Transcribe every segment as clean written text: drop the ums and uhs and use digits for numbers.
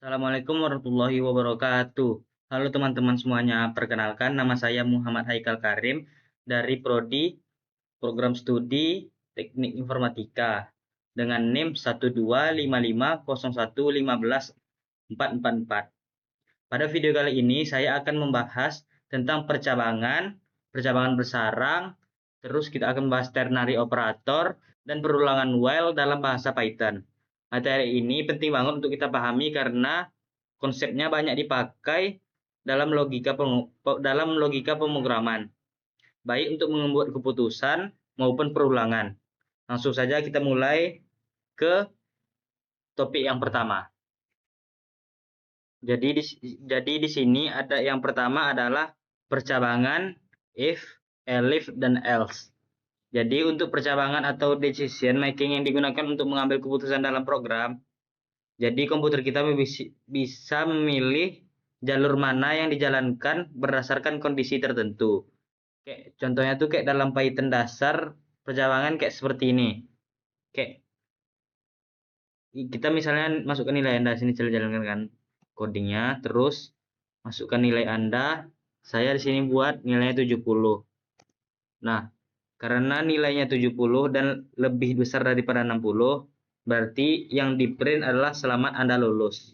Assalamualaikum warahmatullahi wabarakatuh. Halo teman-teman semuanya, perkenalkan nama saya Muhammad Haikal Karim dari Prodi Program Studi Teknik Informatika dengan NIM 12550114444. Pada video kali ini saya akan membahas tentang percabangan, percabangan bersarang, terus kita akan membahas ternary operator dan perulangan while dalam bahasa Python. Materi ini penting banget untuk kita pahami karena konsepnya banyak dipakai dalam logika pemrograman, baik untuk membuat keputusan maupun perulangan. Langsung saja kita mulai ke topik yang pertama. Jadi di sini ada yang pertama adalah percabangan if, elif, dan else. Jadi untuk percabangan atau decision making yang digunakan untuk mengambil keputusan dalam program, jadi komputer kita bisa memilih jalur mana yang dijalankan berdasarkan kondisi tertentu. Kayak contohnya tuh kayak dalam Python dasar percabangan kayak seperti ini. Kayak kita misalnya masukkan nilai Anda sini, jalankan kan codingnya, terus masukkan nilai Anda. Saya di sini buat nilainya 70. Nah, karena nilainya 70 dan lebih besar daripada 60, berarti yang di print adalah selamat Anda lulus.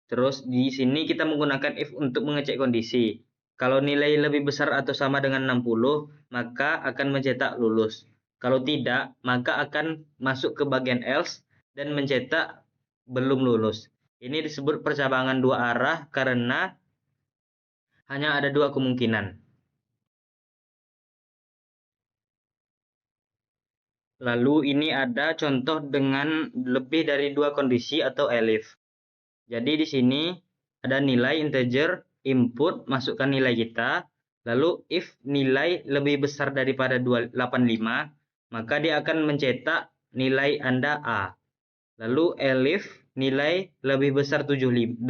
Terus di sini kita menggunakan if untuk mengecek kondisi. Kalau nilai lebih besar atau sama dengan 60, maka akan mencetak lulus. Kalau tidak, maka akan masuk ke bagian else dan mencetak belum lulus. Ini disebut percabangan dua arah karena hanya ada dua kemungkinan. Lalu ini ada contoh dengan lebih dari dua kondisi atau elif. Jadi di sini ada nilai integer, input, masukkan nilai kita. Lalu if nilai lebih besar daripada 285, maka dia akan mencetak nilai Anda A. Lalu elif nilai lebih besar dari 75,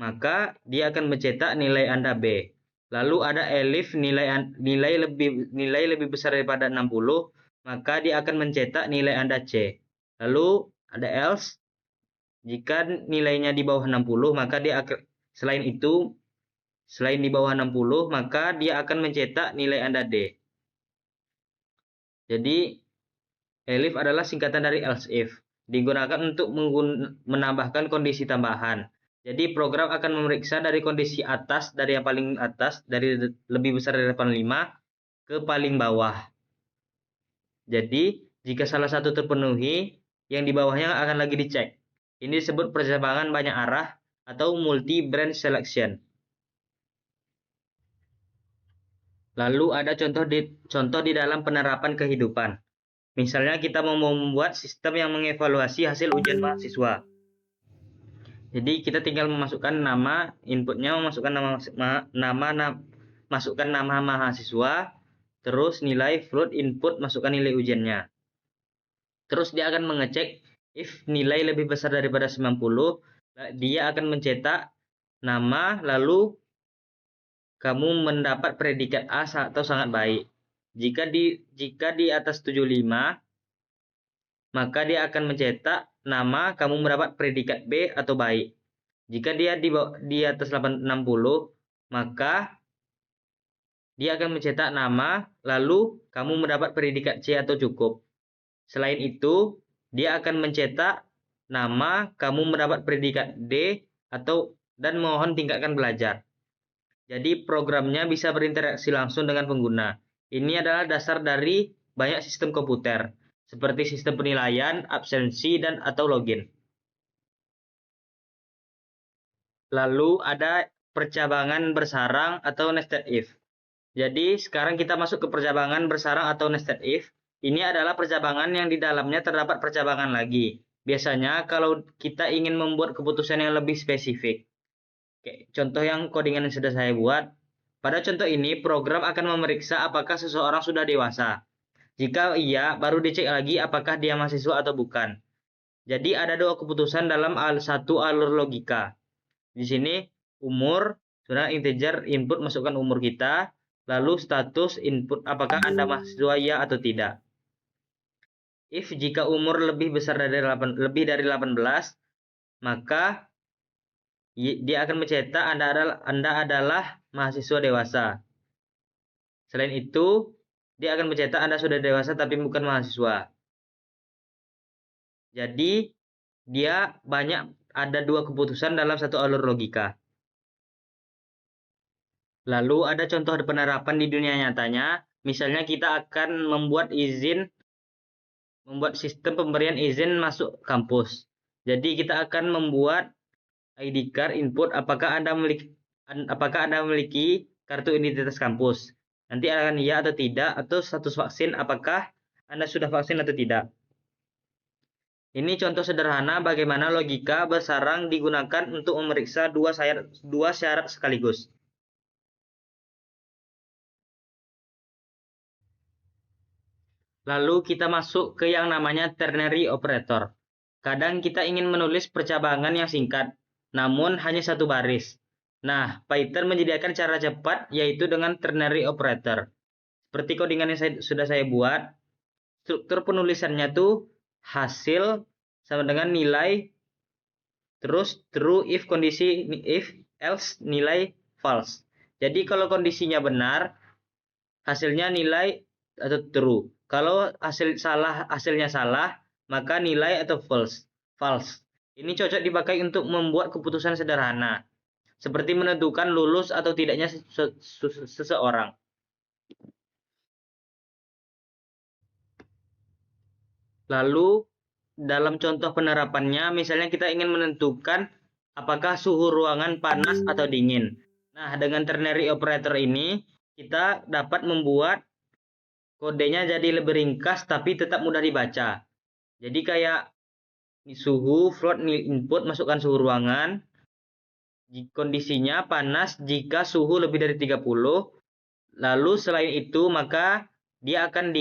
maka dia akan mencetak nilai Anda B. Lalu ada elif nilai lebih besar daripada 60, maka dia akan mencetak nilai Anda C. Lalu ada else, jika nilainya di bawah 60, maka dia akan selain di bawah 60, maka dia akan mencetak nilai Anda D. Jadi elif adalah singkatan dari else if, digunakan untuk menambahkan kondisi tambahan. Jadi program akan memeriksa dari kondisi atas, dari yang paling atas, dari lebih besar dari 85 ke paling bawah. Jadi jika salah satu terpenuhi, yang di bawahnya akan lagi dicek. Ini disebut percabangan banyak arah atau multi-branch selection. Lalu ada contoh di dalam penerapan kehidupan. Misalnya kita mau membuat sistem yang mengevaluasi hasil ujian mahasiswa. Jadi kita tinggal memasukkan nama, inputnya memasukkan masukkan nama mahasiswa, terus nilai float input, masukkan nilai ujiannya. Terus dia akan mengecek if nilai lebih besar daripada 90, dia akan mencetak nama, lalu kamu mendapat predikat A atau sangat baik. Jika di atas 75, maka dia akan mencetak nama, kamu mendapat predikat B atau baik. Jika dia di atas 60, maka dia akan mencetak nama, lalu kamu mendapat predikat C atau cukup. Selain itu, dia akan mencetak nama, kamu mendapat predikat D dan mohon tingkatkan belajar. Jadi programnya bisa berinteraksi langsung dengan pengguna. Ini adalah dasar dari banyak sistem komputer, seperti sistem penilaian, absensi, dan atau login. Lalu ada percabangan bersarang atau nested if. Jadi sekarang kita masuk ke percabangan bersarang atau nested if. Ini adalah percabangan yang di dalamnya terdapat percabangan lagi. Biasanya kalau kita ingin membuat keputusan yang lebih spesifik. Oke, contoh yang codingan yang sudah saya buat. Pada contoh ini, program akan memeriksa apakah seseorang sudah dewasa. Jika iya, baru dicek lagi apakah dia mahasiswa atau bukan. Jadi ada dua keputusan dalam satu alur logika. Di sini umur, sudah integer input, masukkan umur kita, lalu status input apakah Anda mahasiswa ya atau tidak. if jika umur lebih dari 18, maka dia akan mencetak Anda adalah mahasiswa dewasa. Selain itu, dia akan mencetak Anda sudah dewasa tapi bukan mahasiswa. Jadi, dia ada dua keputusan dalam satu alur logika. Lalu ada contoh penerapan di dunia nyatanya. Misalnya kita akan membuat sistem pemberian izin masuk kampus. Jadi kita akan membuat ID card input apakah Anda memiliki kartu identitas kampus. Nanti akan iya atau tidak, atau status vaksin apakah Anda sudah vaksin atau tidak. Ini contoh sederhana bagaimana logika bersarang digunakan untuk memeriksa dua syarat sekaligus. Lalu kita masuk ke yang namanya ternary operator. Kadang kita ingin menulis percabangan yang singkat, namun hanya satu baris. Nah, Python menyediakan cara cepat, yaitu dengan ternary operator. Seperti codingan yang sudah saya buat, struktur penulisannya tuh hasil sama dengan nilai, terus true if else nilai false. Jadi kalau kondisinya benar, hasilnya nilai atau true. Kalau hasilnya salah, maka nilai atau false. Ini cocok dipakai untuk membuat keputusan sederhana, seperti menentukan lulus atau tidaknya seseorang. Lalu dalam contoh penerapannya, misalnya kita ingin menentukan apakah suhu ruangan panas atau dingin. Nah, dengan ternary operator ini, kita dapat membuat kodenya jadi lebih ringkas tapi tetap mudah dibaca. Jadi kayak suhu, float input, masukkan suhu ruangan. Kondisinya panas jika suhu lebih dari 30. Lalu selain itu, maka dia akan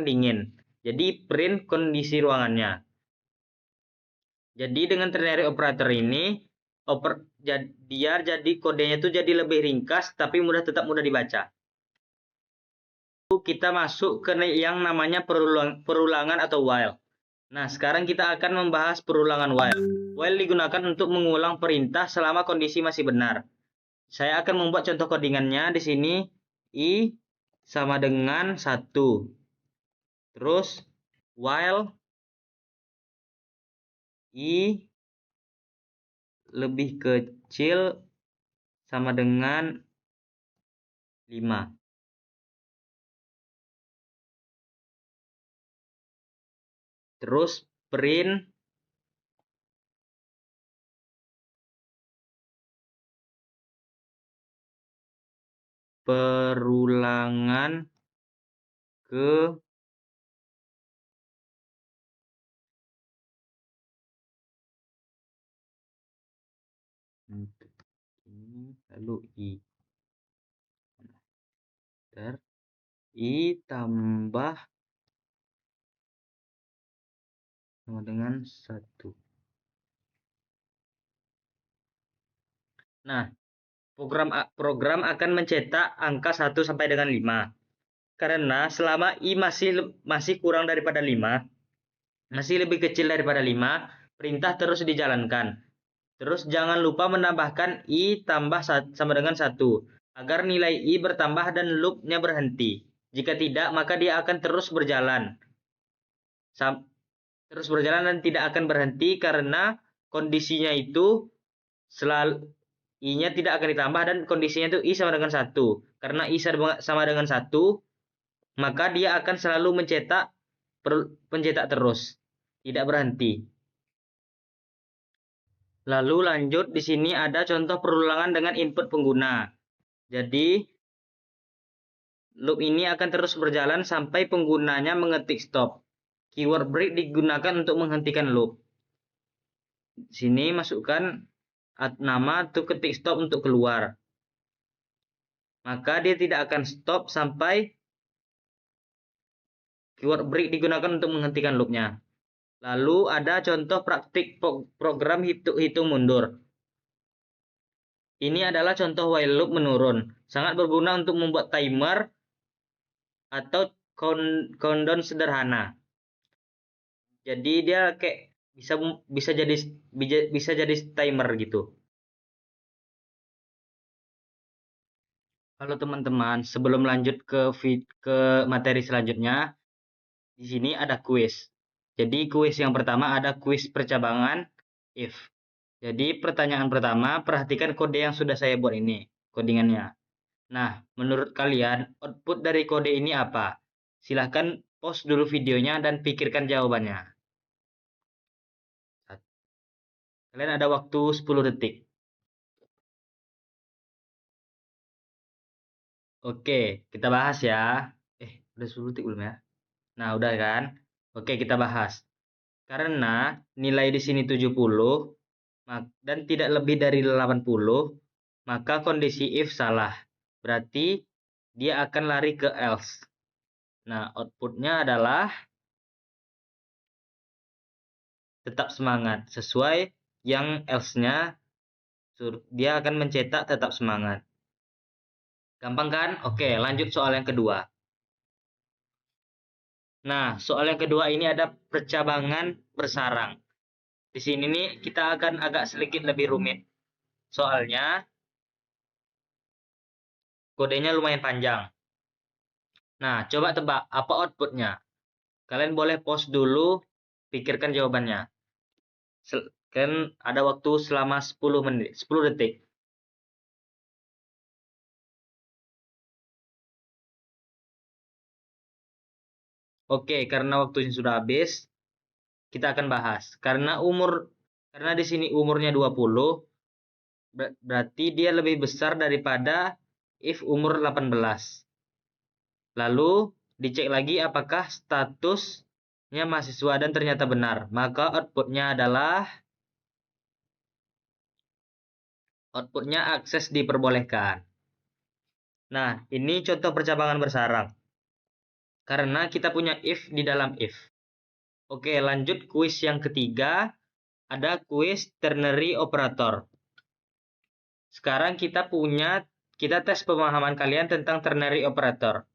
dingin. Jadi print kondisi ruangannya. Jadi dengan ternary operator ini, jadi kodenya itu jadi lebih ringkas tapi tetap mudah dibaca. Lalu kita masuk ke yang namanya perulangan atau while. Nah, sekarang kita akan membahas perulangan while. While digunakan untuk mengulang perintah selama kondisi masih benar. Saya akan membuat contoh codingannya di sini. I sama dengan 1. Terus while I lebih kecil sama dengan 5. Terus print perulangan ke ini, lalu I tambah sama dengan 1. Nah, program akan mencetak angka 1 sampai dengan 5. Karena selama I masih kurang daripada 5, masih lebih kecil daripada 5, perintah terus dijalankan. Terus jangan lupa menambahkan I tambah sama dengan 1, agar nilai I bertambah dan loop-nya berhenti. Jika tidak, maka dia akan terus berjalan. Terus berjalan dan tidak akan berhenti karena kondisinya itu selalu I-nya tidak akan ditambah dan kondisinya itu I sama dengan 1. Karena I sama dengan 1, maka dia akan selalu mencetak terus, tidak berhenti. Lalu lanjut, di sini ada contoh perulangan dengan input pengguna. Jadi loop ini akan terus berjalan sampai penggunanya mengetik stop. Keyword break digunakan untuk menghentikan loop. Di sini masukkan nama to ketik stop untuk keluar. Maka dia tidak akan stop sampai keyword break digunakan untuk menghentikan loopnya. Lalu ada contoh praktik program hitung mundur. Ini adalah contoh while loop menurun. Sangat berguna untuk membuat timer atau countdown sederhana. Jadi dia kayak bisa bisa jadi bisa jadi timer gitu. Kalau teman-teman, sebelum lanjut ke materi selanjutnya, di sini ada kuis. Jadi kuis yang pertama ada kuis percabangan if. Jadi pertanyaan pertama, perhatikan kode yang sudah saya buat ini, codingannya. Nah, menurut kalian output dari kode ini apa? Silahkan pause dulu videonya dan pikirkan jawabannya. Kalian ada waktu 10 detik. Oke, kita bahas ya. Udah 10 detik belum ya? Nah, udah kan? Oke, kita bahas. Karena nilai di sini 70 dan tidak lebih dari 80, maka kondisi if salah. Berarti dia akan lari ke else. Nah, outputnya adalah tetap semangat. Sesuai yang else-nya, dia akan mencetak tetap semangat. Gampang kan? Oke, lanjut soal yang kedua. Nah, soal yang kedua ini ada percabangan bersarang. Di sini nih kita akan agak sedikit lebih rumit. Soalnya kodenya lumayan panjang. Nah, coba tebak apa outputnya. Kalian boleh pause dulu, pikirkan jawabannya. Kalian ada waktu selama 10 menit, 10 detik. Oke, karena waktunya sudah habis, kita akan bahas. Karena di sini umurnya 20, berarti dia lebih besar daripada if umur 18. Lalu dicek lagi apakah statusnya mahasiswa dan ternyata benar. Maka outputnya akses diperbolehkan. Nah, ini contoh percabangan bersarang. Karena kita punya if di dalam if. Oke, lanjut kuis yang ketiga. Ada kuis ternary operator. Sekarang kita tes pemahaman kalian tentang ternary operator.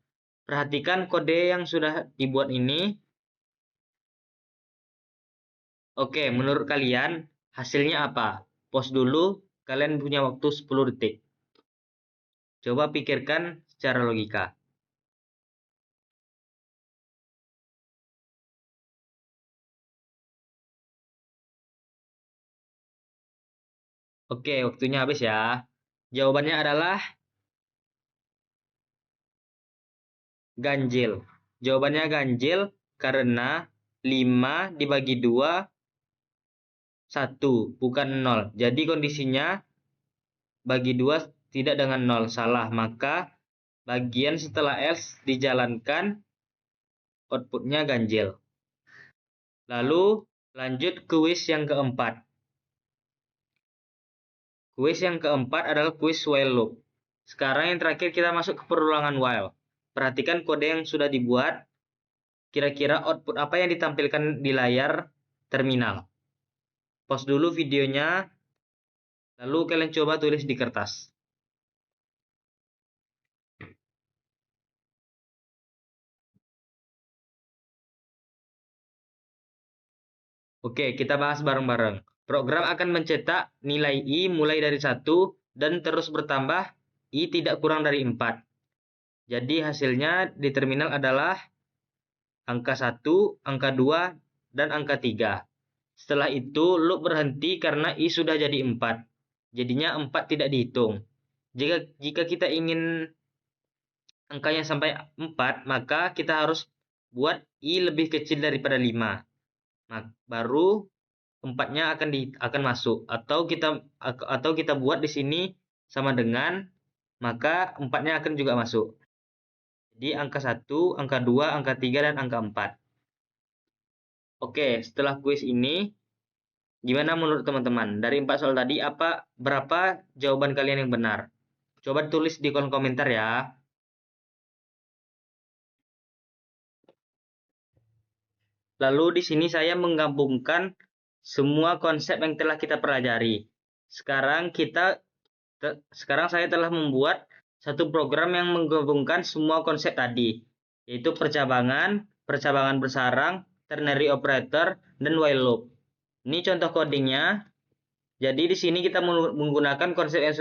Perhatikan kode yang sudah dibuat ini. Oke, menurut kalian hasilnya apa? Pause dulu, kalian punya waktu 10 detik. Coba pikirkan secara logika. Oke, waktunya habis ya. Jawabannya adalah ganjil. Jawabannya ganjil karena 5 dibagi 2, 1, bukan 0. Jadi kondisinya bagi 2 tidak dengan 0, salah. Maka bagian setelah else dijalankan, outputnya ganjil. Lalu lanjut kuis yang keempat. Kuis yang keempat adalah kuis while loop. Sekarang yang terakhir kita masuk ke perulangan while. Perhatikan kode yang sudah dibuat. Kira-kira output apa yang ditampilkan di layar terminal. Pause dulu videonya, lalu kalian coba tulis di kertas. Oke, kita bahas bareng-bareng. Program akan mencetak nilai I mulai dari 1 dan terus bertambah I tidak kurang dari 4. Jadi hasilnya di terminal adalah angka 1, angka 2, dan angka 3. Setelah itu loop berhenti karena I sudah jadi 4. Jadinya 4 tidak dihitung. Jika kita ingin angkanya sampai 4, maka kita harus buat I lebih kecil daripada 5. Nah, baru 4-nya akan masuk, atau kita buat di sini sama dengan, maka 4-nya akan juga masuk. Jadi angka 1, angka 2, angka 3, dan angka 4. Oke, setelah kuis ini, gimana menurut teman-teman? Dari 4 soal tadi, berapa jawaban kalian yang benar? Coba tulis di kolom komentar ya. Lalu di sini saya menggabungkan semua konsep yang telah kita pelajari. Sekarang saya telah membuat satu program yang menggabungkan semua konsep tadi, yaitu percabangan bersarang, ternary operator, dan while loop. Ini contoh codingnya. Jadi di sini kita menggunakan konsep yang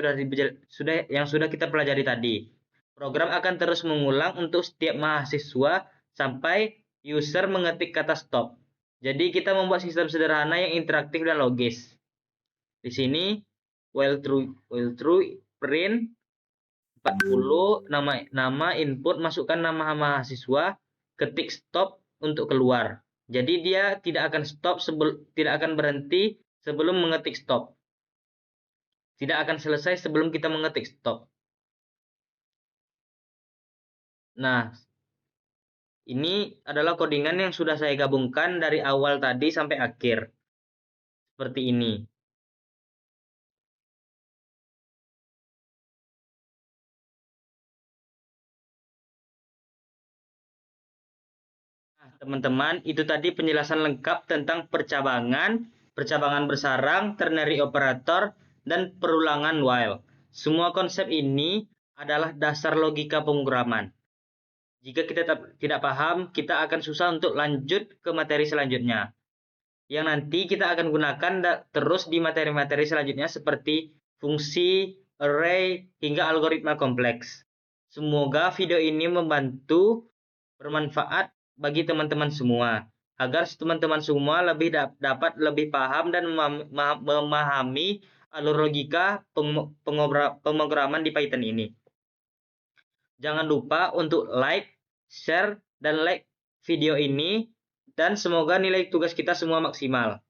sudah kita pelajari tadi. Program akan terus mengulang untuk setiap mahasiswa sampai user mengetik kata stop. Jadi kita membuat sistem sederhana yang interaktif dan logis. Di sini while true print 40 nama input, masukkan nama mahasiswa, ketik stop untuk keluar. Jadi dia tidak akan berhenti sebelum mengetik stop. Tidak akan selesai sebelum kita mengetik stop. Nah, ini adalah codingan yang sudah saya gabungkan dari awal tadi sampai akhir. Seperti ini. Nah, teman-teman, itu tadi penjelasan lengkap tentang percabangan bersarang, ternary operator, dan perulangan while. Semua konsep ini adalah dasar logika pemrograman. Jika kita tidak paham, kita akan susah untuk lanjut ke materi selanjutnya. Yang nanti kita akan gunakan terus di materi-materi selanjutnya seperti fungsi, array, hingga algoritma kompleks. Semoga video ini bermanfaat bagi teman-teman semua, agar teman-teman semua dapat lebih paham dan memahami alur logika pemrograman di Python ini. Jangan lupa untuk like, share, dan like video ini, dan semoga nilai tugas kita semua maksimal.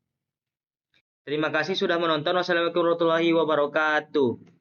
Terima kasih sudah menonton. Wassalamualaikum warahmatullahi wabarakatuh.